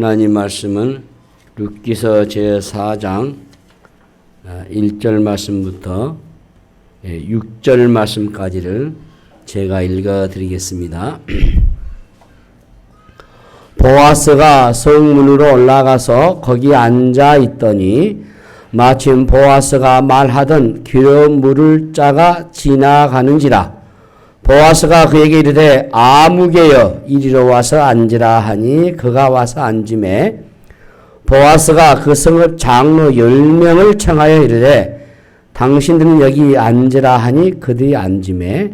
하나님 말씀은 룻기서 제4장 1절 말씀부터 6절 말씀까지를 제가 읽어드리겠습니다. 보아스가 성문으로 올라가서 거기 앉아 있더니 마침 보아스가 말하던 기름 물을 자가 지나가는지라. 보아스가 그에게 이르되 아무개여 이리로 와서 앉으라 하니 그가 와서 앉음에 보아스가 그 성읍 장로 10명을 청하여 이르되 당신들은 여기 앉으라 하니 그들이 앉음에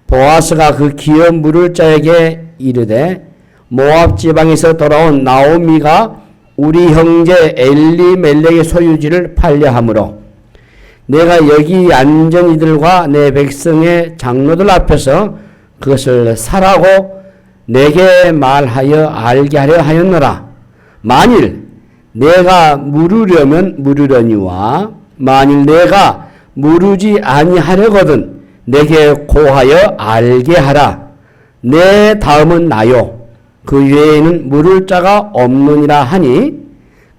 보아스가 그 기업 물을 자에게 이르되 모압 지방에서 돌아온 나오미가 우리 형제 엘리멜렉의 소유지를 팔려하므로 내가 여기 앉은 이들과 내 백성의 장로들 앞에서 그것을 사라고 내게 말하여 알게 하려 하였노라. 만일 내가 물으려면 물으려니와 만일 내가 물으지 아니하려거든 내게 고하여 알게 하라. 내 다음은 나요. 그 외에는 물을 자가 없느니라 하니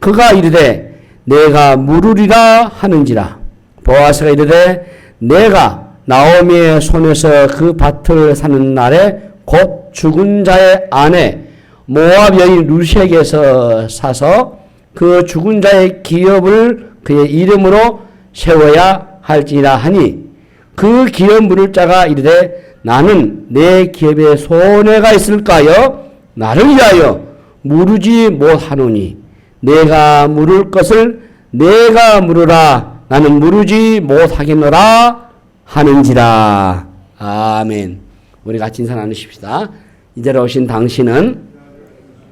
그가 이르되 내가 물으리라 하는지라. 보아스가 이르되 내가 나오미의 손에서 그 밭을 사는 날에 곧 죽은 자의 아내 모압 여인 룻에게서 사서 그 죽은 자의 기업을 그의 이름으로 세워야 할지라 하니 그 기업 물을 자가 이르되 나는 내 기업에 손해가 있을까요? 나를 위하여 물으지 못하노니 내가 물을 것을 내가 물으라. 나는 물으지 못하겠노라 하는지라. 아멘. 우리 같이 인사 나누십시다. 이제로 오신 당신은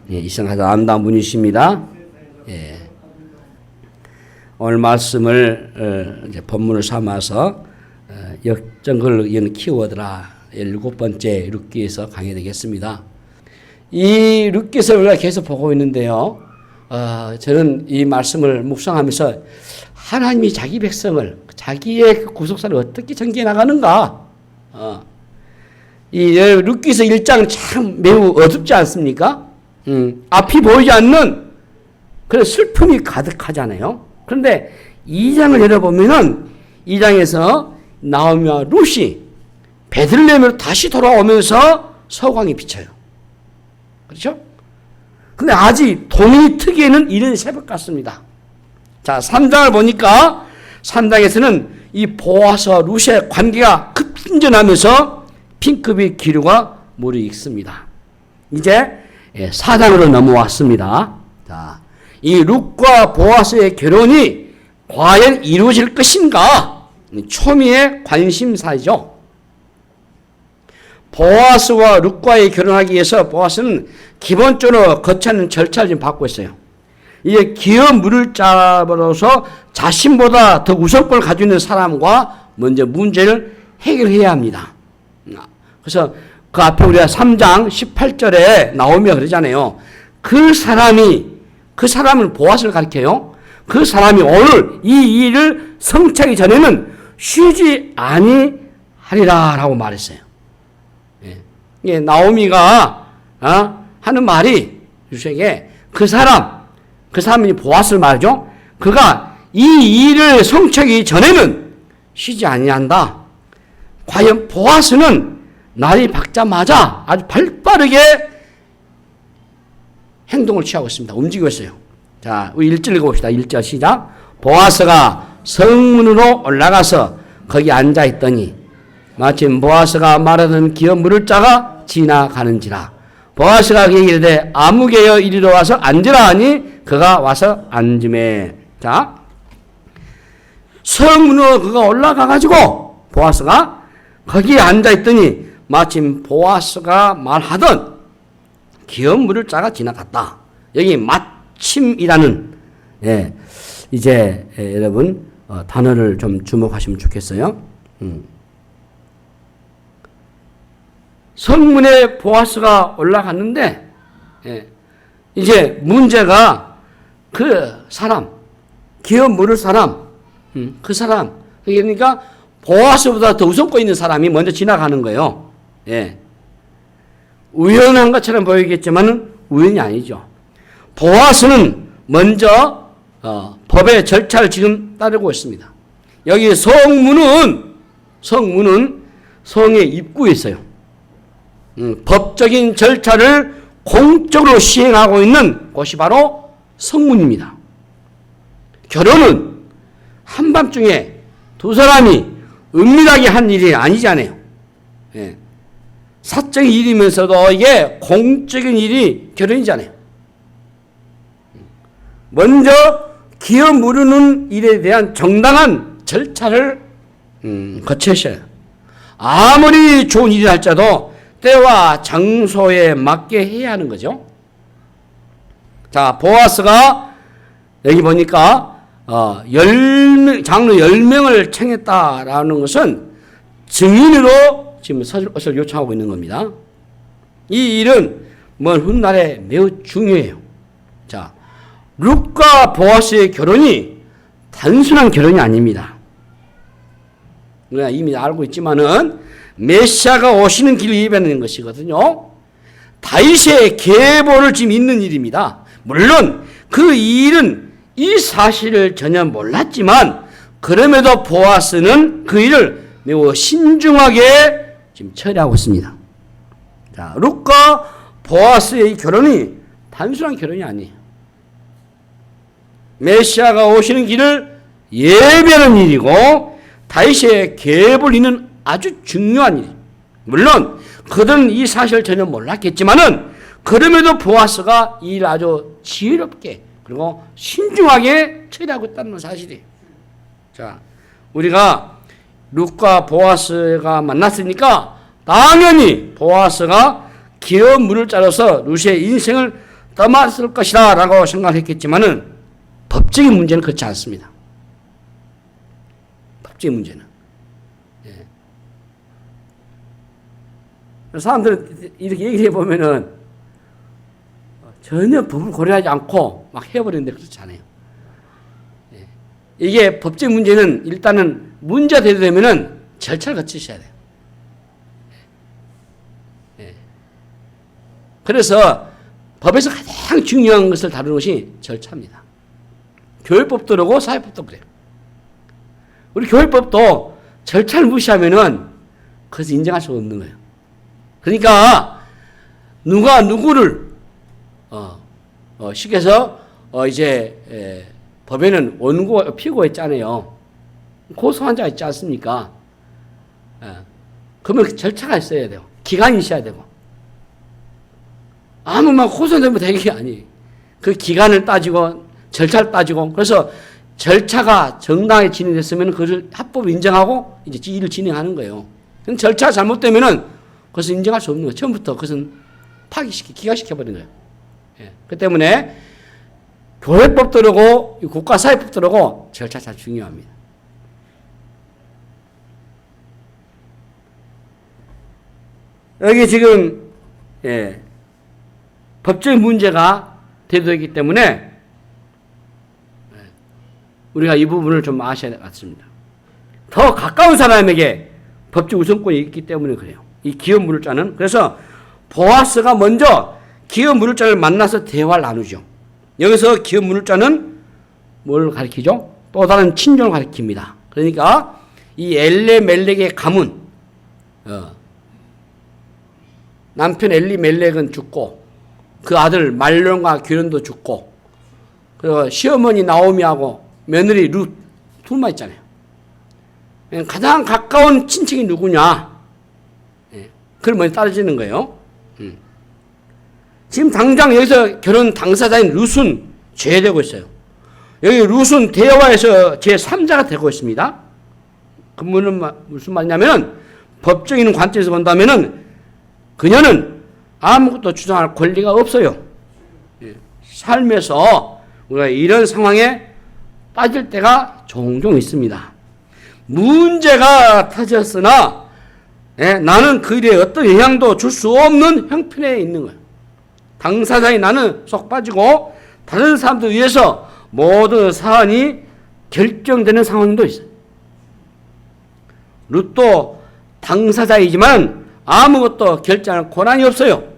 이생하다 아름다운 분이십니다. 오늘 말씀을 이제 본문을 삼아서 역정글 이은 키워드라 7번째 룻기에서 강의되겠습니다. 이 룻기에서 우리가 계속 보고 있는데요. 저는 이 말씀을 묵상하면서 하나님이 자기 백성을 자기의 구속사를 어떻게 전개해 나가는가? 이 룻기서 1장 참 매우 어둡지 않습니까? 앞이 보이지 않는 그런 슬픔이 가득하잖아요. 그런데 2장을 열어보면은 2장에서 나오미와 룻이 베들레헴으로 다시 돌아오면서 서광이 비쳐요. 그렇죠? 근데 아직 동이 트기에는 이른 새벽 같습니다. 자, 3장을 보니까 3장에서는 이 보아스와 룻의 관계가 급진전하면서 핑크빛 기류가 물이 익습니다. 이제 4장으로 넘어왔습니다. 자, 이 룻과 보아스의 결혼이 과연 이루어질 것인가? 초미의 관심사죠. 보아스와 룻과의 결혼하기 위해서 보아스는 기본적으로 거치는 절차를 지금 밟고 있어요. 이게 기업 물을 자로서 자신보다 더 우선권을 가지고 있는 사람과 먼저 문제를 해결해야 합니다. 그래서 그 앞에 우리가 3장 18절에 나오며 그러잖아요. 그 사람을 보아스를 가리켜요. 그 사람이 오늘 이 일을 성취하기 전에는 쉬지 아니하리라 라고 말했어요. 예, 나오미가 하는 말이 룻에게 그 사람이 보아스를 말이죠. 그가 이 일을 성취하기 전에는 쉬지 아니한다. 과연 보아스는 날이 밝자마자 아주 발빠르게 행동을 취하고 있습니다. 움직이고 있어요. 자, 우리 1절 읽어봅시다. 1절 시작. 보아스가 성문으로 올라가서 거기 앉아 있더니 마침 보아스가 말하던 기업 물을 자가 지나가는지라. 보아스가 그에게 이르되 아무개여 이리로 와서 앉으라 하니 그가 와서 앉음에. 자, 성문으로 그가 올라가가지고 보아스가 거기에 앉아있더니 마침 보아스가 말하던 기업 물을 자가 지나갔다. 여기 마침이라는 이제 여러분 단어를 좀 주목하시면 좋겠어요. 성문에 보아스가 올라갔는데 이제 문제가 그 사람, 기업 물을 사람, 그 사람, 그러니까 보아스보다 더 우선권 있는 사람이 먼저 지나가는 거예요. 우연한 것처럼 보이겠지만 우연이 아니죠. 보아스는 먼저 법의 절차를 지금 따르고 있습니다. 여기 성문은 성의 입구에 있어요. 법적인 절차를 공적으로 시행하고 있는 곳이 바로 성문입니다. 결혼은 한밤중에 두 사람이 은밀하게 한 일이 아니잖아요. 예. 사적인 일이면서도 이게 공적인 일이 결혼이잖아요. 먼저 기어 무르는 일에 대한 정당한 절차를 거치셔야 해요. 아무리 좋은 일이 할지라도 때와 장소에 맞게 해야 하는 거죠. 자, 보아스가 여기 보니까 장로 10명을 청했다라는 것은 증인으로 지금 것을 요청하고 있는 겁니다. 이 일은 먼 훗날에 매우 중요해요. 자, 룻과 보아스의 결혼이 단순한 결혼이 아닙니다. 우리가 이미 알고 있지만은 메시아가 오시는 길을 예배하는 것이거든요. 다윗의 계보를 지금 잇는 일입니다. 물론 그 일은 이 사실을 전혀 몰랐지만 그럼에도 보아스는 그 일을 매우 신중하게 지금 처리하고 있습니다. 자, 룻과 보아스의 결혼이 단순한 결혼이 아니에요. 메시아가 오시는 길을 예배하는 일이고 다윗의 계보를 잇는 아주 중요한 일. 물론 그들은 이 사실을 전혀 몰랐겠지만은 그럼에도 보아스가 이 일을 아주 지혜롭게 그리고 신중하게 처리하고 있다는 사실이에요. 자, 우리가 룻과 보아스가 만났으니까 당연히 보아스가 기어 물을 짜려서 룻의 인생을 떠맡을 것이다 라고 생각했겠지만은 법적인 문제는 그렇지 않습니다. 법적인 문제는. 예. 사람들은 이렇게 얘기를 해보면은 전혀 법을 고려하지 않고 막 해버리는데 그렇지 않아요. 예. 이게 법적인 문제는 일단은 문제가 되면은 절차를 거치셔야 돼요. 예. 그래서 법에서 가장 중요한 것을 다루는 것이 절차입니다. 교회법도 그러고 사회법도 그래요. 우리 교회법도 절차를 무시하면은 그것을 인정할 수가 없는 거예요. 그러니까 누가 누구를 쉽게 해서 이제 법에는 원고 피고가 있잖아요. 고소환자가 있지 않습니까? 그러면 그 절차가 있어야 돼요. 기간이 있어야 되고. 아무 막 고소되면 되는 게 아니에요. 그 기간을 따지고 절차를 따지고 그래서 절차가 정당하게 진행됐으면 그것을 합법을 인정하고 이제 일을 진행하는 거예요. 절차가 잘못되면은 그것을 인정할 수 없는 거예요. 처음부터 그것은 기각시켜버린 거예요. 예. 그 때문에 교회법도 그러고 국가사회법도 그러고 절차 참 중요합니다. 여기 지금 법적인 문제가 대두되기 때문에 우리가 이 부분을 좀 아셔야 될 것 같습니다. 더 가까운 사람에게 법적 우선권이 있기 때문에 그래요. 이 기업 물자는. 그래서 보아스가 먼저 기업 물자를 만나서 대화를 나누죠. 여기서 기업 물자는 뭘 가리키죠? 또 다른 친족을 가리킵니다. 그러니까 이 엘레멜렉의 가문, 남편 엘리멜렉은 죽고 그 아들 말론과 기련도 죽고 그리고 시어머니 나오미하고 며느리 룻 둘만 있잖아요. 가장 가까운 친척이 누구냐? 그걸 먼저 따져지는 거예요. 지금 당장 여기서 결혼 당사자인 룻은 제외되고 있어요. 여기 룻은 대화에서 제3자가 되고 있습니다. 그 무슨 말이냐면 법적인 관점에서 본다면은 그녀는 아무것도 주장할 권리가 없어요. 삶에서 우리가 이런 상황에 빠질 때가 종종 있습니다. 문제가 터졌으나 나는 그 일에 어떤 영향도 줄 수 없는 형편에 있는 거예요. 당사자인 나는 쏙 빠지고 다른 사람들 위해서 모든 사안이 결정되는 상황도 있어요. 룻도 당사자이지만 아무것도 결정할 권한이 없어요.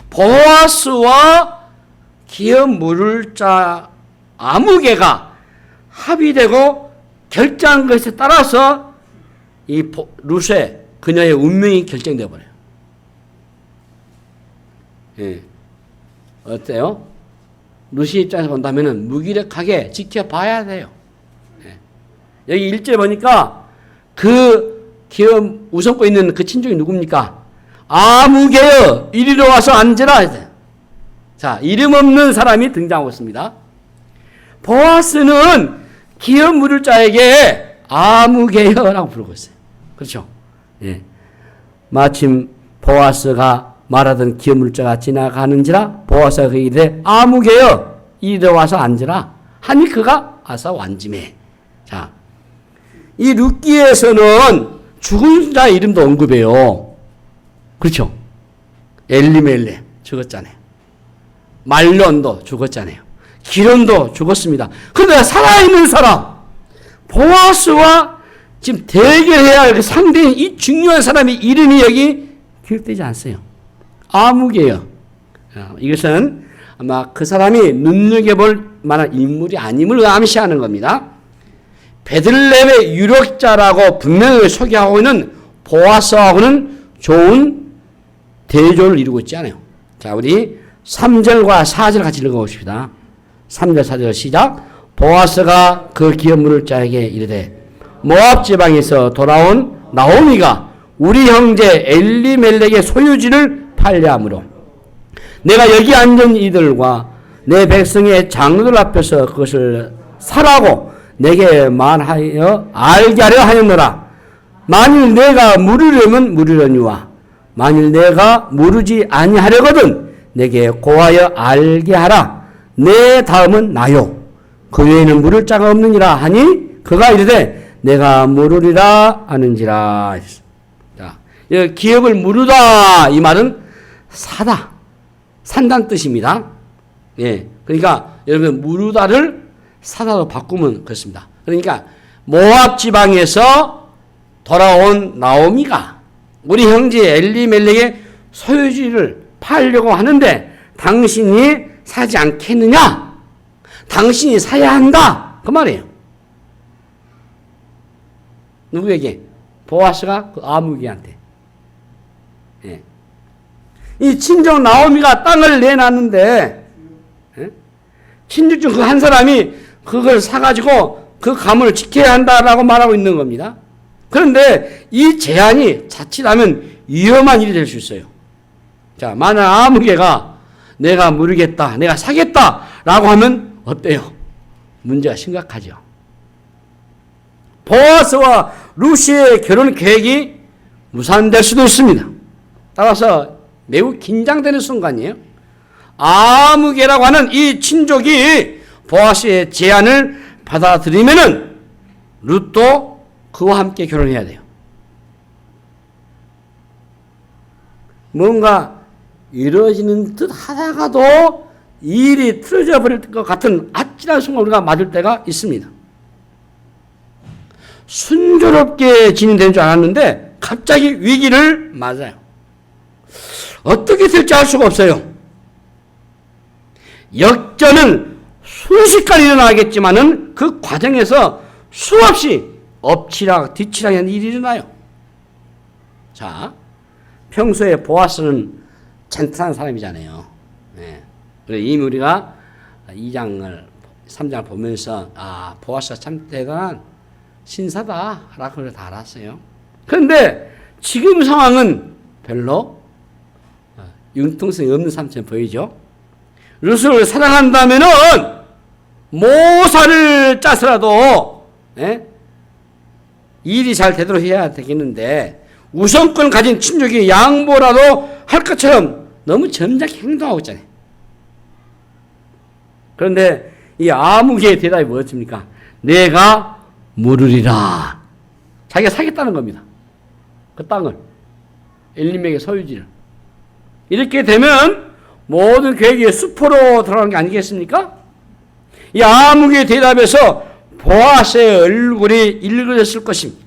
보아스와 기업 물을 자 아무개가 합의되고 결정한 것에 따라서 이 룻의 그녀의 운명이 결정되어 버려요. 예. 어때요? 룻의 입장에서 본다면은 무기력하게 지켜봐야 돼요. 예. 여기 1절 보니까 그 기업 우선고 있는 그 친족이 누굽니까? 아무개여 이리로 와서 앉으라. 자, 이름 없는 사람이 등장하고 있습니다. 보아스는 기업 물을 자에게 아무개여라고 부르고 있어요. 그렇죠? 예. 마침 보아스가 말하던 기업 물을 자가 지나가는지라 보아스가 그에게 이르되 아무개여 이리로 와서 앉으라 하니 그가 와서 앉으매. 자, 이 룻기에서는 죽은 자 이름도 언급해요. 그렇죠? 엘리멜렉 죽었잖아요. 말론도 죽었잖아요. 기론도 죽었습니다. 그런데 살아있는 사람, 보아스와 지금 대결해야 할 상대인 이 중요한 사람의 이름이 여기 기록되지 않았어요. 아무개요. 이것은 아마 그 사람이 눈여겨볼 만한 인물이 아님을 암시하는 겁니다. 베들레헴의 유력자라고 분명히 소개하고 있는 보아스하고는 좋은 대조를 이루고 있지 않아요. 자, 우리 3절과 4절 같이 읽어봅시다. 3절 4절 시작. 보아스가 그 기업 물을 자에게 이르되 모압 지방에서 돌아온 나오미가 우리 형제 엘리멜렉의 소유지를 팔려함으로 내가 여기 앉은 이들과 내 백성의 장로들 앞에서 그것을 사라고 내게 말하여 알게 하려 하였노라. 만일 내가 물으려면 물으려니와 만일 내가 물으지 아니하려거든 내게 고하여 알게 하라. 내 다음은 나요. 그 외에는 물을 자가 없느니라 하니 그가 이르되 내가 물으리라 하는지라. 자, 기업을 물으다 이 말은 사다, 산다는 뜻입니다. 예, 그러니까 여러분 물으다를 사다로 바꾸면 그렇습니다. 그러니까 모압 지방에서 돌아온 나오미가 우리 형제 엘리멜렉의 소유지를 팔려고 하는데 당신이 사지 않겠느냐? 당신이 사야 한다. 그 말이에요. 누구에게? 보아스가 그 아무개한테. 예. 이 친정 나오미가 땅을 내놨는데 예? 친족 중 그 한 사람이 그걸 사가지고 그 가문을 지켜야 한다라고 말하고 있는 겁니다. 그런데 이 제안이 자칫하면 위험한 일이 될 수 있어요. 자, 만약 아무개가 내가 모르겠다, 내가 사겠다 라고 하면 어때요? 문제가 심각하죠. 보아스와 룻의 결혼 계획이 무산될 수도 있습니다. 따라서 매우 긴장되는 순간이에요. 아무개라고 하는 이 친족이 보아스의 제안을 받아들이면은 룻도 그와 함께 결혼해야 돼요. 뭔가 이루어지는 듯 하다가도 일이 틀어져 버릴 것 같은 아찔한 순간 우리가 맞을 때가 있습니다. 순조롭게 진행되는 줄 알았는데 갑자기 위기를 맞아요. 어떻게 될지 알 수가 없어요. 역전은 순식간에 일어나겠지만은 그 과정에서 수없이 엎치락 뒤치락 하는 일이 일어나요. 자, 평소에 보아스는 젠틀한 사람이잖아요. 네. 그래서 이미 우리가 2장을 3장을 보면서 보아스가 참 대단한 신사다라고 다 알았어요. 그런데 지금 상황은 별로 융통성이 없는 사람처럼 보이죠. 룻을 사랑한다면은 모사를 짜서라도 일이 잘 되도록 해야 되겠는데 우선권 가진 친족이 양보라도 할 것처럼 너무 점잖게 행동하고 있잖아요. 그런데 이 아무개의 대답이 뭐였습니까? 내가 물으리라. 자기가 사겠다는 겁니다. 그 땅을. 엘리멜렉의 소유지를. 이렇게 되면 모든 계획이 수포로 들어가는 게 아니겠습니까? 이 아무개의 대답에서 보아스의 얼굴이 일그러졌을 것입니다.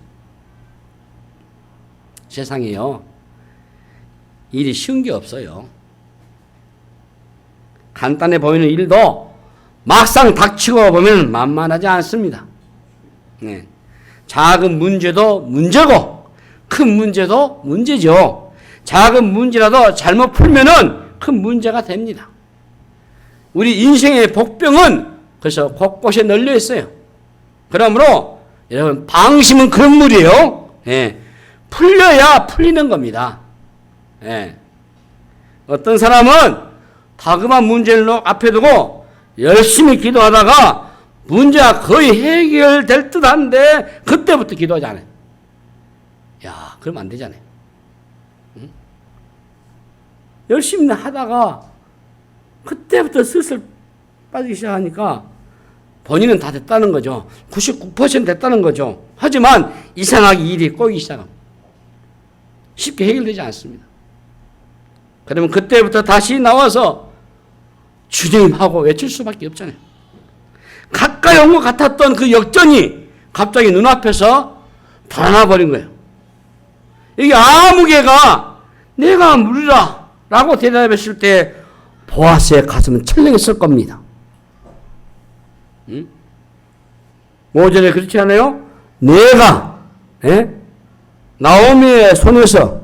세상에요. 일이 쉬운 게 없어요. 간단해 보이는 일도 막상 닥치고 보면 만만하지 않습니다. 네. 작은 문제도 문제고 큰 문제도 문제죠. 작은 문제라도 잘못 풀면은 큰 문제가 됩니다. 우리 인생의 복병은 그래서 곳곳에 널려 있어요. 그러므로 여러분 방심은 그런 물이에요. 예. 풀려야 풀리는 겁니다. 예. 어떤 사람은 다급한 문제를 앞에 두고 열심히 기도하다가 문제가 거의 해결될 듯한데 그때부터 기도하지 않아요. 야, 그러면 안 되잖아요. 응? 열심히 하다가 그때부터 슬슬 빠지기 시작하니까 본인은 다 됐다는 거죠. 99% 됐다는 거죠. 하지만 이상하게 일이 꼬이기 시작합니다. 쉽게 해결되지 않습니다. 그러면 그때부터 다시 나와서 주님 하고 외칠 수밖에 없잖아요. 가까이 온 것 같았던 그 역전이 갑자기 눈앞에서 드러나버린 거예요. 여기 아무개가 내가 물으라 라고 대답했을 때 보아스의 가슴은 철렁했을 겁니다. 응? 5절에 그렇지 않아요? 내가 나오미의 손에서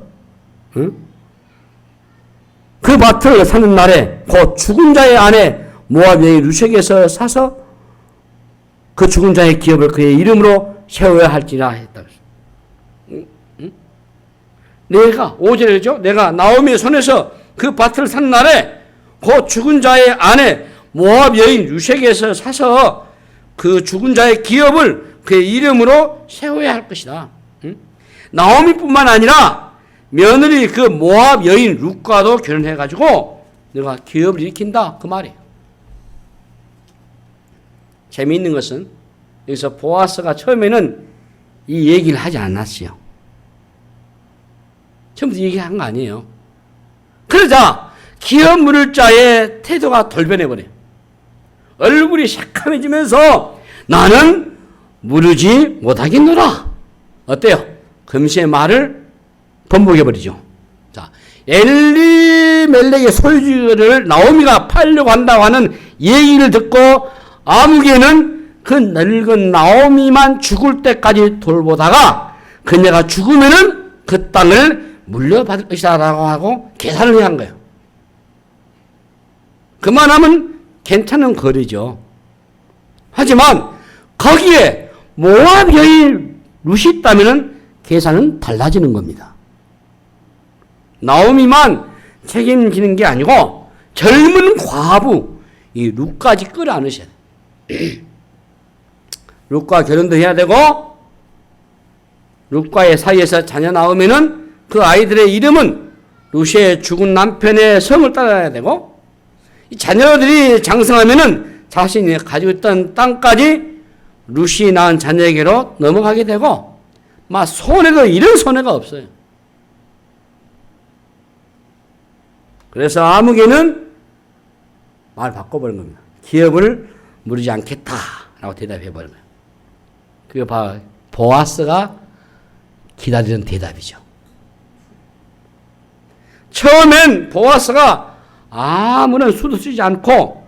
그 밭을 사는 날에 곧 죽은 자의 아내 모압 여인 루색에서 사서 그 죽은 자의 기업을 그의 이름으로 세워야 할지라 했다. 내가 5절이죠. 내가 나오미의 손에서 그 밭을 산 날에 곧 죽은 자의 아내 모압 여인 루색에서 사서 그 죽은 자의 기업을 그의 이름으로 세워야 할 것이다. 나오미뿐만 아니라 며느리 그 모압 여인 룻과도 결혼해가지고 내가 기업을 일으킨다 그 말이에요. 재미있는 것은 여기서 보아스가 처음에는 이 얘기를 하지 않았어요. 처음부터 얘기한 거 아니에요. 그러자 기업 물을 자의 태도가 돌변해버려요. 얼굴이 새카매지면서 나는 물으지 못하겠노라. 어때요? 금시의 말을 번복해버리죠. 자, 엘리멜렉의 소유주를 나오미가 팔려고 한다고 하는 얘기를 듣고 아무개는 그 늙은 나오미만 죽을 때까지 돌보다가 그녀가 죽으면은 그 땅을 물려받을 것이다라고 하고 계산을 해야 한 거예요. 그만하면 괜찮은 거리죠. 하지만 거기에 모압 여인 룻이 있다면은 계산은 달라지는 겁니다. 나오미만 책임지는 게 아니고 젊은 과부 이 룻까지 끌어안으셔야 돼요. 룻과 결혼도 해야 되고 룻과의 사이에서 자녀 나오면은 그 아이들의 이름은 룻의 죽은 남편의 성을 따라야 되고 이 자녀들이 장성하면은 자신이 가지고 있던 땅까지 룻이 낳은 자녀에게로 넘어가게 되고 막 손해도 이런 손해가 없어요. 그래서 아무개는 말 바꿔버린 겁니다. 기업을 물지 않겠다라고 대답해버린 거예요. 그게 바로 보아스가 기다리는 대답이죠. 처음엔 보아스가 아무런 수도 쓰지 않고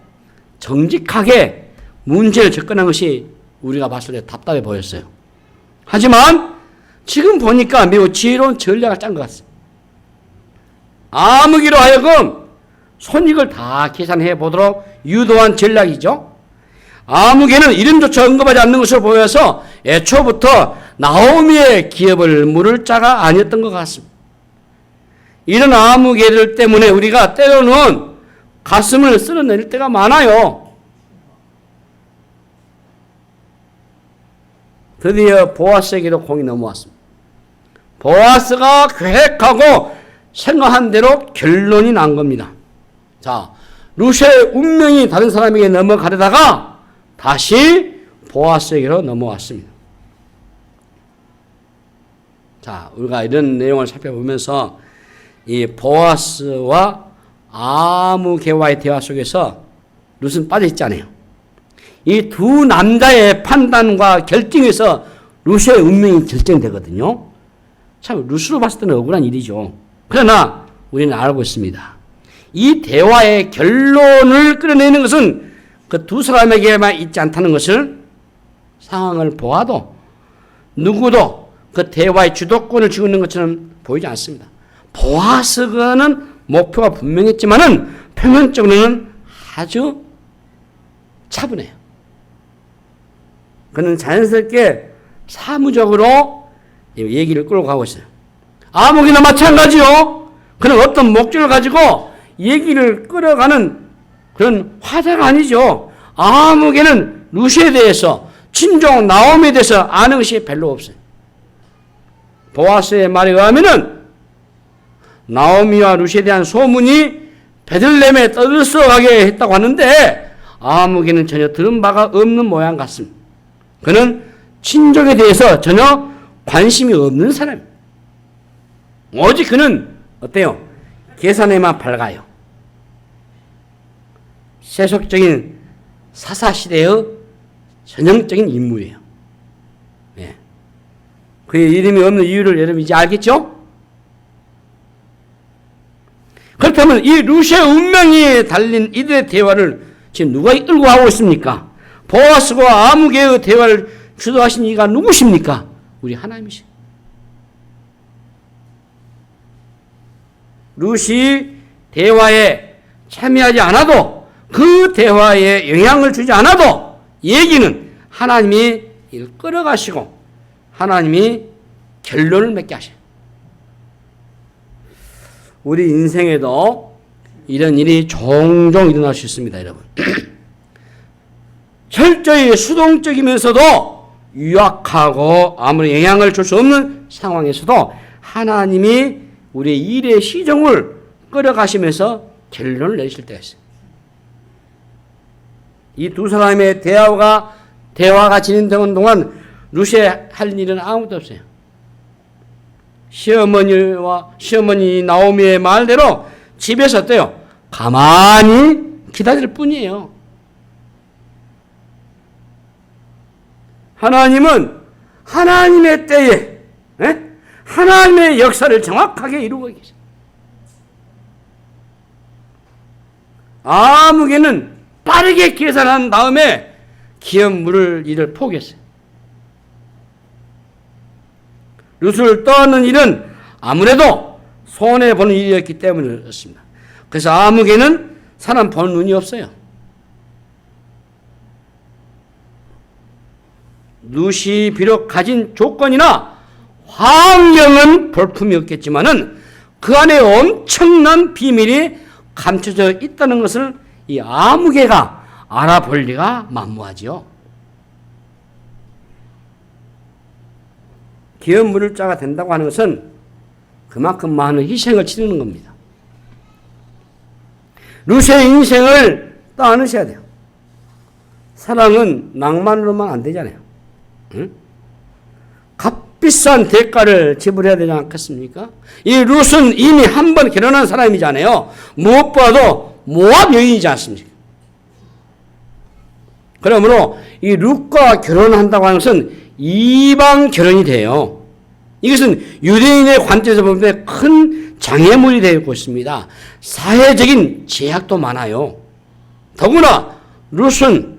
정직하게 문제를 접근한 것이 우리가 봤을 때 답답해 보였어요. 하지만 지금 보니까 매우 지혜로운 전략을 짠 것 같습니다. 아무개로 하여금 손익을 다 계산해 보도록 유도한 전략이죠. 아무개는 이름조차 언급하지 않는 것으로 보여서 애초부터 나오미의 기업을 물을 자가 아니었던 것 같습니다. 이런 아무개들 때문에 우리가 때로는 가슴을 쓸어낼 때가 많아요. 드디어 보아스에게도 공이 넘어왔습니다. 보아스가 계획하고 생각한 대로 결론이 난 겁니다. 자, 룻의 운명이 다른 사람에게 넘어가려다가 다시 보아스에게로 넘어왔습니다. 자, 우리가 이런 내용을 살펴보면서 이 보아스와 아무개와의 대화 속에서 룻은 빠져있잖아요. 이 두 남자의 판단과 결정에서 룻의 운명이 결정되거든요. 참 룻으로 봤을 때는 억울한 일이죠. 그러나 우리는 알고 있습니다. 이 대화의 결론을 끌어내는 것은 그 두 사람에게만 있지 않다는 것을 상황을 보아도 누구도 그 대화의 주도권을 쥐고 있는 것처럼 보이지 않습니다. 보아스가는 목표가 분명했지만은 표면적으로는 아주 차분해요. 그는 자연스럽게 사무적으로 얘기를 끌고 가고 있어요. 아무개나 마찬가지요. 그는 어떤 목적을 가지고 얘기를 끌어가는 그런 화자가 아니죠. 아무개는 루시에 대해서 친종 나오미에 대해서 아는 것이 별로 없어요. 보아스의 말에 의하면은 나오미와 루시에 대한 소문이 베들레헴에 떠들썩하게 했다고 하는데 아무개는 전혀 들은 바가 없는 모양 같습니다. 그는 친족에 대해서 전혀 관심이 없는 사람입니다. 오직 그는 어때요? 계산에만 밝아요. 세속적인 사사시대의 전형적인 인물이에요. 네. 그의 이름이 없는 이유를 여러분 이제 알겠죠? 그렇다면 이 루시의 운명이 달린 이들의 대화를 지금 누가 이끌고 가고 있습니까? 보아스와 아무개의 대화를 주도하신 이가 누구십니까? 우리 하나님이시죠. 루시 대화에 참여하지 않아도 그 대화에 영향을 주지 않아도 얘기는 하나님이 이를 끌어가시고 하나님이 결론을 맺게 하셔요. 우리 인생에도 이런 일이 종종 일어날 수 있습니다, 여러분. 철저히 수동적이면서도 유약하고 아무리 영향을 줄 수 없는 상황에서도 하나님이 우리의 일의 시종을 끌어가시면서 결론을 내리실 때가 있어요. 이 두 사람의 대화가 진행되는 동안 루시에 할 일은 아무도 없어요. 시어머니 나오미의 말대로 집에서 어때요? 가만히 기다릴 뿐이에요. 하나님은 하나님의 때에 하나님의 역사를 정확하게 이루고 계세요. 아무개는 빠르게 계산한 다음에 기업 물을 일을 포기했어요. 룻을 떠는 일은 아무래도 손해보는 일이었기 때문이었습니다. 그래서 아무개는 사람 보는 눈이 없어요. 룻이 비록 가진 조건이나 환경은 볼품이 없겠지만은 그 안에 엄청난 비밀이 감춰져 있다는 것을 이 아무개가 알아볼 리가 만무하지요. 기업 물을 자가 된다고 하는 것은 그만큼 많은 희생을 치르는 겁니다. 룻의 인생을 떠안으셔야 돼요. 사랑은 낭만으로만 안 되잖아요. 응? 값비싼 대가를 지불해야 되지 않겠습니까? 이 룻은 이미 한 번 결혼한 사람이잖아요. 무엇보다도 모압 여인이지 않습니까? 그러므로 이 룻과 결혼한다고 하는 것은 이방 결혼이 돼요. 이것은 유대인의 관점에서 보면 큰 장애물이 되고 있습니다. 사회적인 제약도 많아요. 더구나 룻은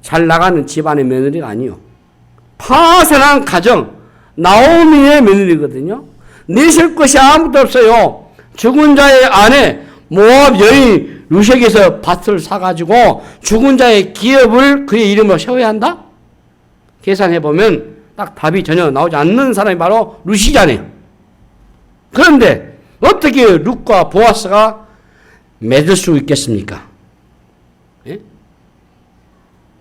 잘 나가는 집안의 며느리가 아니요. 파산한 가정, 나오미의 며느리거든요. 내실 것이 아무것도 없어요. 죽은 자의 아내, 모압 여인 룻에게서 밭을 사가지고 죽은 자의 기업을 그의 이름으로 세워야 한다? 계산해보면 딱 답이 전혀 나오지 않는 사람이 바로 룻이잖아요. 그런데 어떻게 룻과 보아스가 맺을 수 있겠습니까? 예?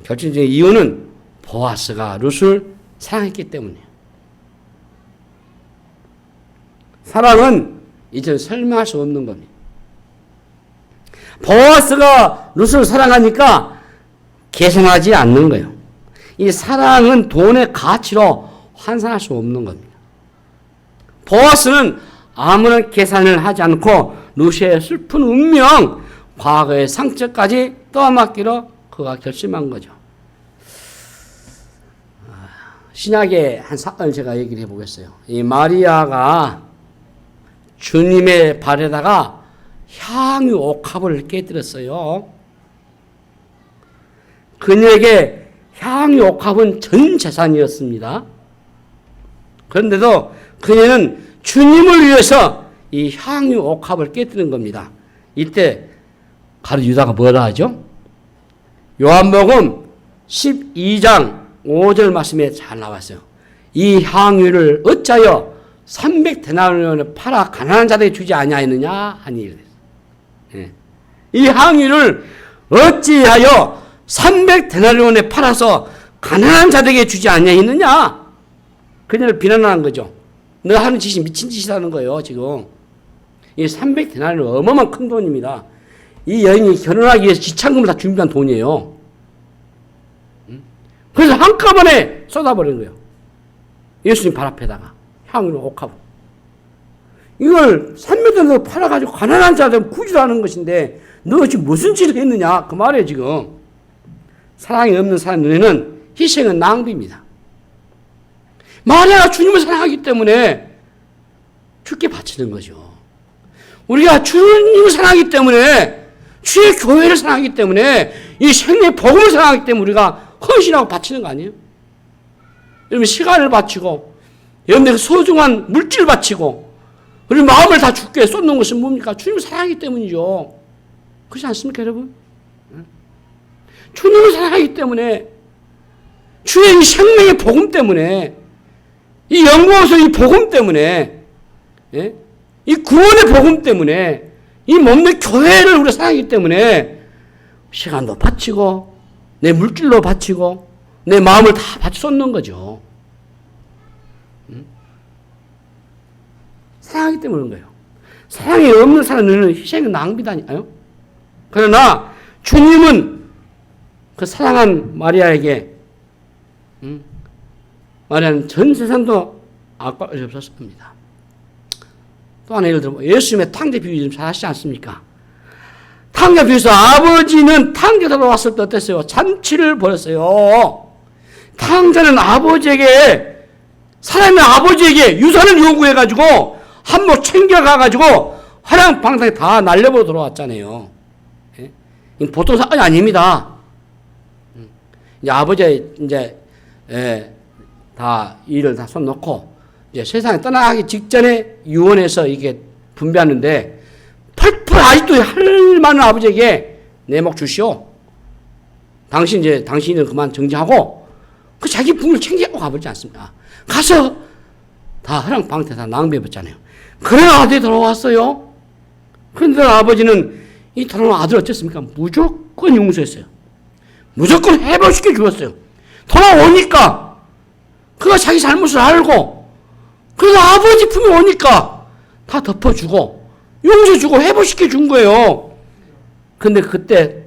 결정적인 이유는 보아스가 룻을 사랑했기 때문이에요. 사랑은 이제 설명할 수 없는 겁니다. 보아스가 룻을 사랑하니까 계산하지 않는 거예요. 이 사랑은 돈의 가치로 환산할 수 없는 겁니다. 보아스는 아무런 계산을 하지 않고 룻의 슬픈 운명, 과거의 상처까지 떠맡기로 그가 결심한 거죠. 신약의 한 사건을 제가 얘기를 해보겠어요. 이 마리아가 주님의 발에다가 향유 옥합을 깨뜨렸어요. 그녀에게 향유 옥합은 전 재산이었습니다. 그런데도 그녀는 주님을 위해서 이 향유 옥합을 깨뜨린 겁니다. 이때 가룟 유다가 뭐라 하죠? 요한복음 12장 5절 말씀에 잘 나왔어요. 이 향유를 어찌하여 300데나리온에 팔아 가난한 자들에게 주지 아니하였느냐 하니, 예. 이 향유를 어찌하여 300데나리온에 팔아서 가난한 자들에게 주지 아니하였느냐, 그녀를 비난하는 거죠. 너 하는 짓이 미친 짓이라는 거예요. 지금 이 300데나리온 어마어마한 큰 돈입니다. 이 여인이 결혼하기 위해서 지참금을 다 준비한 돈이에요. 그래서 한꺼번에 쏟아버린 거예요. 예수님 발 앞에다가 향유를 옥합. 이걸 300데나리온 팔아가지고 가난한 자들 구질하는 것인데 너 지금 무슨 짓을 했느냐 그 말이에요. 지금 사랑이 없는 사람 눈에는 희생은 낭비입니다. 마리아가 주님을 사랑하기 때문에 주께 바치는 거죠. 우리가 주님을 사랑하기 때문에, 주의 교회를 사랑하기 때문에, 이 생명의 복음을 사랑하기 때문에 우리가 헌신하고 바치는 거 아니에요? 여러분 시간을 바치고, 여러분의 소중한 물질을 바치고, 우리 마음을 다 주께 쏟는 것은 뭡니까? 주님을 사랑하기 때문이죠. 그렇지 않습니까, 여러분? 주님을 사랑하기 때문에, 주의 이 생명의 복음 때문에, 이 영광스러운 이 복음 때문에, 예? 이 구원의 복음 때문에, 이 몸의 교회를 우리가 사랑하기 때문에 시간도 바치고 내 물질로 바치고 내 마음을 다 바쳐 쏟는 거죠. 사랑하기 때문에 그런 거예요. 사랑이 없는 사람은 희생은 낭비다니까요. 그러나 주님은 그 사랑한 마리아에게 마리아는 전 세상도 악할 것이 없었습니다. 또 하나 예를 들면 예수님의 탕자 비유 좀 잘 하시지 않습니까? 탕자 비유에서 아버지는 탕자 들어왔을 때 어땠어요? 잔치를 벌였어요. 탕자는 아버지에게, 사람의 아버지에게 유산을 요구해가지고 한몫 챙겨가가지고 화랑방탕에 다 날려버려 돌아왔잖아요. 예? 보통 사건이 아닙니다. 이제 아버지 이제 다 일을 다 손 놓고 이제 세상에 떠나기 직전에 유언해서 이게 분배하는데 펄펄 아직도 할 만한 아버지에게 내 목 주시오. 당신은 그만 정지하고 그 자기 분을 챙기고 가버리지 않습니까? 가서 다 허랑방태 다 낭비해버렸잖아요. 그래 아들이 돌아왔어요. 그런데 아버지는 이 돌아온 아들 어쨌습니까? 무조건 용서했어요. 무조건 회복시켜 주었어요. 돌아오니까 그가 자기 잘못을 알고 그래서 아버지 품에 오니까 다 덮어주고 용서주고 회복시켜 준 거예요. 근데 그때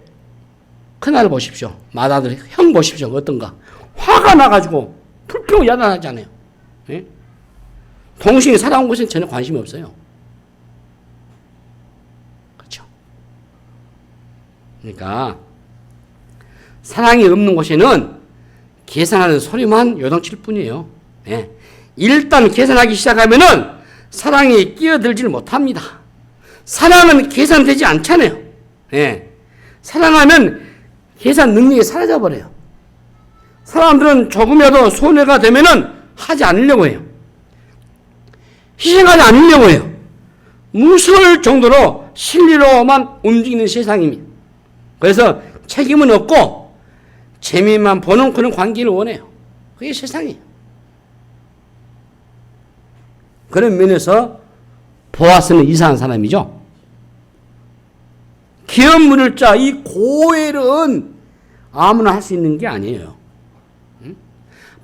큰아들 보십시오. 맏아들 형 보십시오. 어떤가. 화가 나가지고 불평 야단하잖아요. 예? 동생이 살아온 것은 전혀 관심이 없어요. 그렇죠. 그러니까 사랑이 없는 곳에는 계산하는 소리만 요동칠 뿐이에요. 예. 일단 계산하기 시작하면은 사랑이 끼어들질 못합니다. 사랑은 계산되지 않잖아요. 예. 사랑하면 계산 능력이 사라져버려요. 사람들은 조금이라도 손해가 되면은 하지 않으려고 해요. 희생하지 않으려고 해요. 무서울 정도로 실리로만 움직이는 세상입니다. 그래서 책임은 없고 재미만 보는 그런 관계를 원해요. 그게 세상이에요. 그런 면에서 보아스는 이상한 사람이죠. 기업 물을 자 이 고엘은 아무나 할 수 있는 게 아니에요.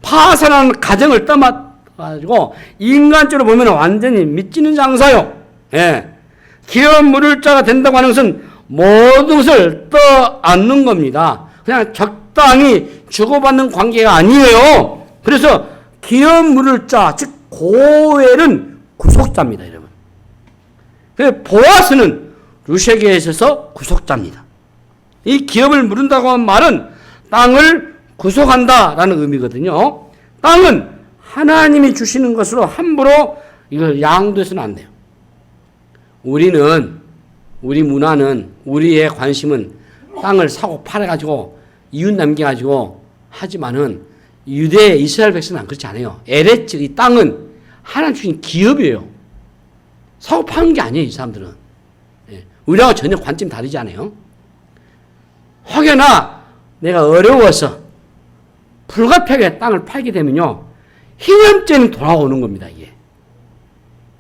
파산하는 가정을 떠맡아가지고 인간적으로 보면 완전히 미치는 장사요. 예. 기업 물을 자가 된다고 하는 것은 모든 것을 떠안는 겁니다. 그냥 적당히 주고받는 관계가 아니에요. 그래서 기업 물을 자, 즉 고엘은 구속자입니다, 여러분. 그래서 보아스는 루시에게 있어서 구속자입니다. 이 기업을 물은다고 하는 말은 땅을 구속한다라는 의미거든요. 땅은 하나님이 주시는 것으로 함부로 이걸 양도해서는 안 돼요. 우리는 우리 문화는, 우리의 관심은 땅을 사고 팔아가지고 이웃 남겨가지고 하지만은 유대 이스라엘 백성은 그렇지 않아요. 에레츠, 이 땅은 하나님 주신 기업이에요. 사고 파는 게 아니에요, 이 사람들은. 예. 우리하고 전혀 관점이 다르지 않아요. 혹여나 내가 어려워서 불가피하게 땅을 팔게 되면요, 희년죄는 돌아오는 겁니다, 이게.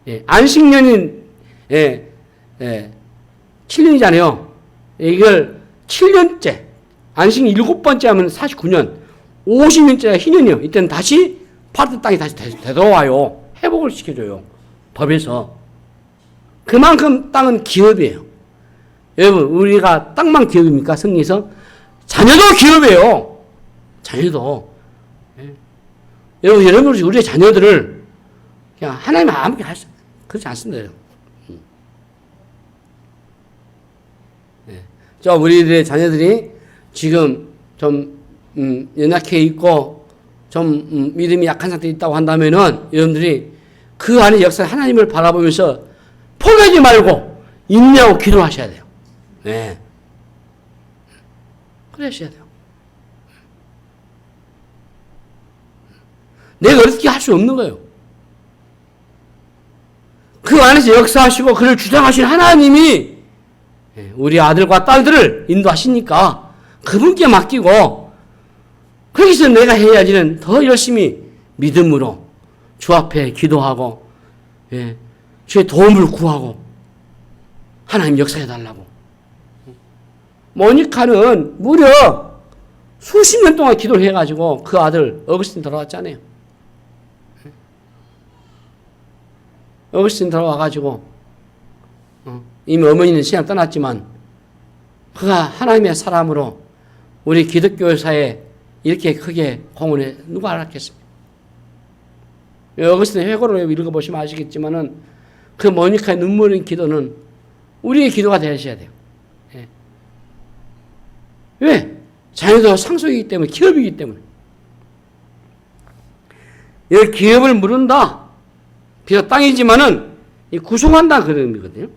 예. 안식년인, 7년이잖아요. 이걸 7년째, 안식 7번째 하면 49년, 50년째가 희년이요. 이때는 다시 팔던 땅이 다시 되돌아와요. 회복을 시켜줘요. 법에서. 그만큼 땅은 기업이에요. 여러분, 우리가 땅만 기업입니까? 성리에서? 자녀도 기업이에요. 자녀도. 예. 여러분, 우리의 자녀들을 그냥 하나님 아무게 할 수, 그렇지 않습니다. 예. 우리들의 자녀들이 지금 좀, 연약해 있고, 좀, 믿음이 약한 상태에 있다고 한다면은, 여러분들이 그 안에 역사 하나님을 바라보면서 포기하지 말고, 인내하고 기도하셔야 돼요. 네. 그러셔야 돼요. 내가 어떻게 할 수 없는 거예요. 그 안에서 역사하시고, 그를 주장하신 하나님이 우리 아들과 딸들을 인도하시니까, 그분께 맡기고, 거기서 내가 해야지는 더 열심히 믿음으로 주 앞에 기도하고, 예, 주의 도움을 구하고, 하나님 역사해달라고. 모니카는 무려 수십 년 동안 기도를 해가지고 그 아들 어거스틴 돌아왔잖아요. 어거스틴 돌아와가지고, 이미 어머니는 세상 떠났지만, 그가 하나님의 사람으로 우리 기독교사에 이렇게 크게 공헌해 누가 알았겠습니까? 어거스틴의 회고를 읽어보시면 아시겠지만은 그 모니카의 눈물 흘린 기도는 우리의 기도가 되셔야 돼요. 예. 왜? 자녀도 상속이기 때문에, 기업이기 때문에. 이 기업을 물은다. 비록 땅이지만은 구속한다 그런 의미거든요.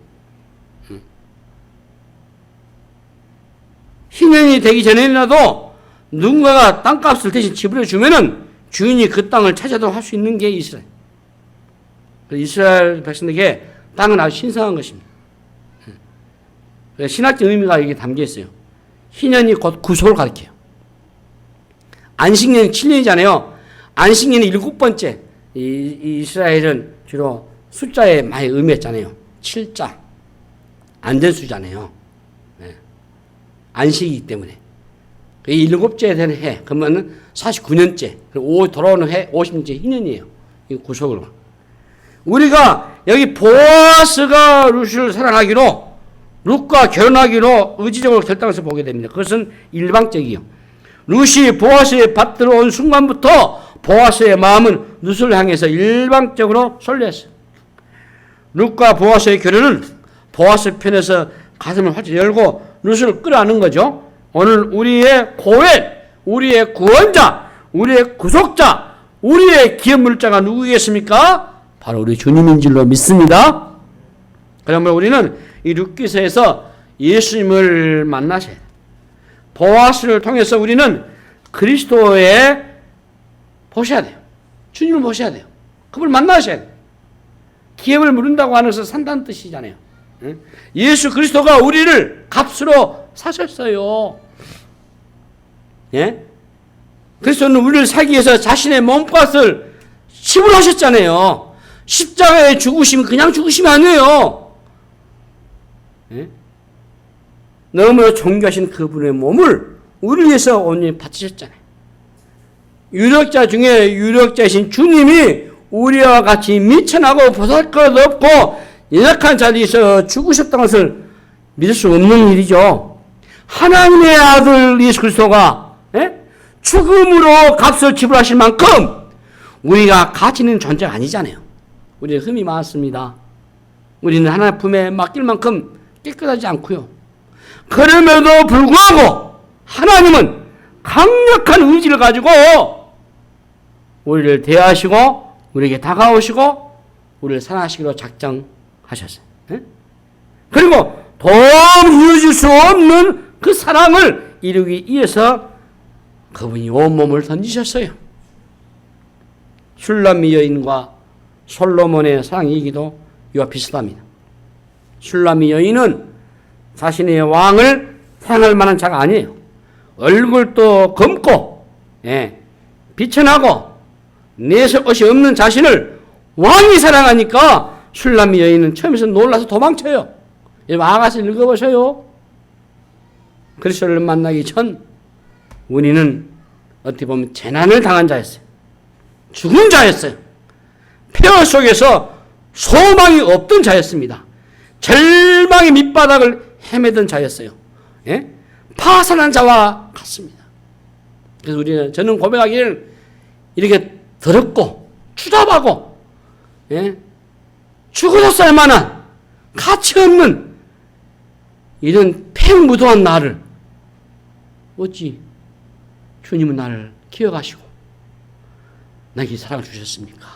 희년이 되기 전에라도 누군가가 땅값을 대신 지불해 주면은 주인이 그 땅을 찾아도 할 수 있는 게 이스라엘. 이스라엘 백성에게 땅은 아주 신성한 것입니다. 신학적 의미가 여기 담겨 있어요. 희년이 곧 구속을 가리켜요. 안식년이 7년이잖아요. 안식년이 7번째. 이스라엘은 주로 숫자에 많이 의미했잖아요. 7자. 안전수잖아요. 안식이기 때문에. 7째 되는 해, 그러면은 49년째, 돌아오는 해, 50년째 희년이에요. 이 구속으로. 우리가 여기 보아스가 룻을 사랑하기로, 룻과 결혼하기로 의지적으로 결단해서 보게 됩니다. 그것은 일방적이요. 룻이 보아스에 받들어 온 순간부터 보아스의 마음은 룻을 향해서 일방적으로 설레었어요. 룻과 보아스의 결혼은 보아스 편에서 가슴을 활짝 열고 룻을 끌어안는 거죠. 오늘 우리의 고엘, 우리의 구원자, 우리의 구속자, 우리의 기업물자가 누구겠습니까? 바로 우리 주님인 줄로 믿습니다. 그러면 우리는 이 룻기서에서 예수님을 만나셔야 돼요. 보아스를 통해서 우리는 그리스도에 보셔야 돼요. 주님을 보셔야 돼요. 그분을 만나셔야 돼요. 기업을 물은다고 하는 것은 산다는 뜻이잖아요. 예수 그리스도가 우리를 값으로 사셨어요. 예? 그리스도는 우리를 살기 위해서 자신의 몸값을 지불하셨잖아요. 십자가에 죽으시면 그냥 죽으시면 아니에요. 예? 너무나 존귀하신 그분의 몸을 우리를 위해서 온전히 바치셨잖아요. 유력자 중에 유력자이신 주님이 우리와 같이 미천하고 보잘것 없고 연약한 자리에서 죽으셨다는 것을 믿을 수 없는 일이죠. 하나님의 아들 예수 그리스도가 죽음으로 값을 지불하실 만큼 우리가 가치 있는 존재가 아니잖아요. 우리는 흠이 많습니다. 우리는 하나님 품에 맡길 만큼 깨끗하지 않고요. 그럼에도 불구하고 하나님은 강력한 의지를 가지고 우리를 대하시고 우리에게 다가오시고 우리를 사랑하시기로 작정하셨어요. 그리고 도무지 이루어질 수 없는 그 사랑을 이루기 위해서 그분이 온몸을 던지셨어요. 슐라미 여인과 솔로몬의 사랑 얘기도 이와 비슷합니다. 슐라미 여인은 자신의 왕을 사랑할 만한 자가 아니에요. 얼굴도 검고 비천하고 내색 옷이 없는 자신을 왕이 사랑하니까 슐라미 여인은 처음에서 놀라서 도망쳐요. 아가씨 읽어보세요. 그리스도를 만나기 전 우리는 어떻게 보면 재난을 당한 자였어요. 죽은 자였어요. 폐허 속에서 소망이 없던 자였습니다. 절망의 밑바닥을 헤매던 자였어요. 파산한 자와 같습니다. 그래서 저는 고백하기를 이렇게 더럽고 추잡하고 죽어도 쌀 만한 가치 없는 이런 팽무도한 나를 어찌 주님은 나를 기억하시고 나에게 사랑을 주셨습니까?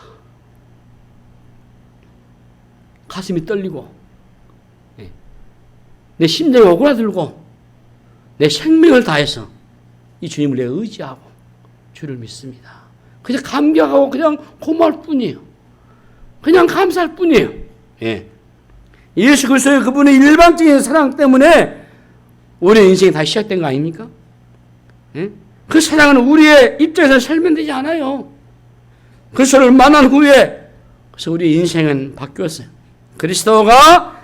가슴이 떨리고 내 심장이 오그라들고 내 생명을 다해서 이 주님을 내가 의지하고 주를 믿습니다. 그냥 감격하고 그냥 고마울 뿐이에요. 그냥 감사할 뿐이에요. 예수 그리스도의 그분의 일방적인 사랑 때문에 우리의 인생이 다시 시작된 거 아닙니까? 그 사랑은 우리의 입장에서 설명되지 않아요. 그리스도를 만난 후에 그래서 우리의 인생은 바뀌었어요. 그리스도가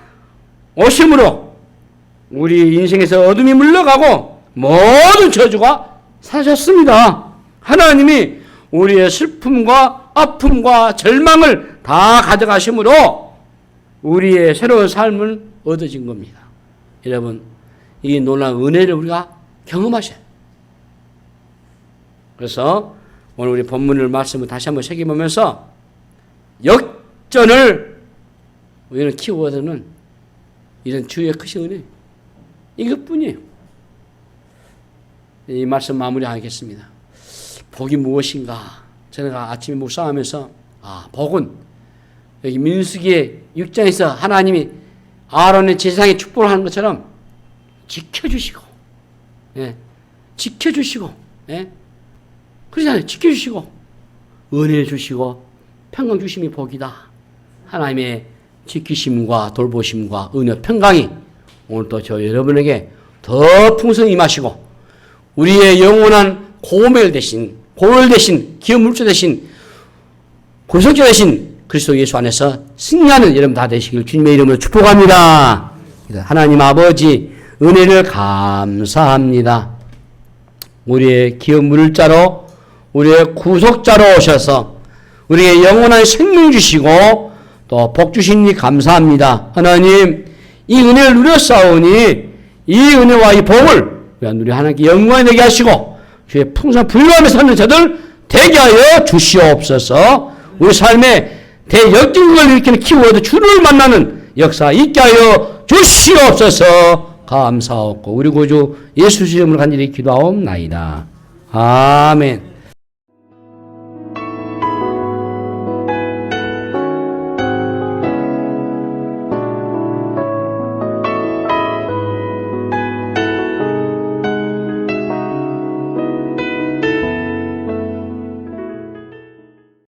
오심으로 우리 인생에서 어둠이 물러가고 모든 저주가 사라졌습니다. 하나님이 우리의 슬픔과 아픔과 절망을 다 가져가심으로 우리의 새로운 삶을 얻어진 겁니다. 여러분, 이 놀라운 은혜를 우리가 경험하셔요. 그래서 오늘 우리 본문을 말씀을 다시 한번 새겨보면서 역전을 우리는 키워드는 이런 주의 크신 은혜 이것뿐이에요. 이 말씀 마무리하겠습니다. 복이 무엇인가? 제가 아침에 묵상하면서 복은 여기 민수기의 6장에서 하나님이 아론의 제사장의 축복을 하는 것처럼 지켜주시고 지켜주시고 그러잖아요. 지켜주시고 은혜 주시고 평강 주심이 복이다. 하나님의 지키심과 돌보심과 은혜 평강이 오늘도 저 여러분에게 더 풍성히 임하시고 우리의 영원한 고멜 대신 고열 대신 기업 물주 대신 구속자 대신 그리스도 예수 안에서 승리하는 여러분 다 되시길 주님의 이름으로 축복합니다. 하나님 아버지 은혜를 감사합니다. 우리의 기업 물자로 우리의 구속자로 오셔서 우리에게 영원한 생명 주시고 또 복 주시니 감사합니다. 하나님 이 은혜를 누렸사오니 이 은혜와 이 복을 우리 하나님께 영광이 되게 하시고 주의 풍성한 부유함에 사는 자들 되게 하여 주시옵소서. 우리 삶에 대역전국을 일으키는 키워드 주를 만나는 역사 있게 하여 주시옵소서. 감사하고 우리 구주 예수 이름으로 간절히 기도하옵나이다. 아멘.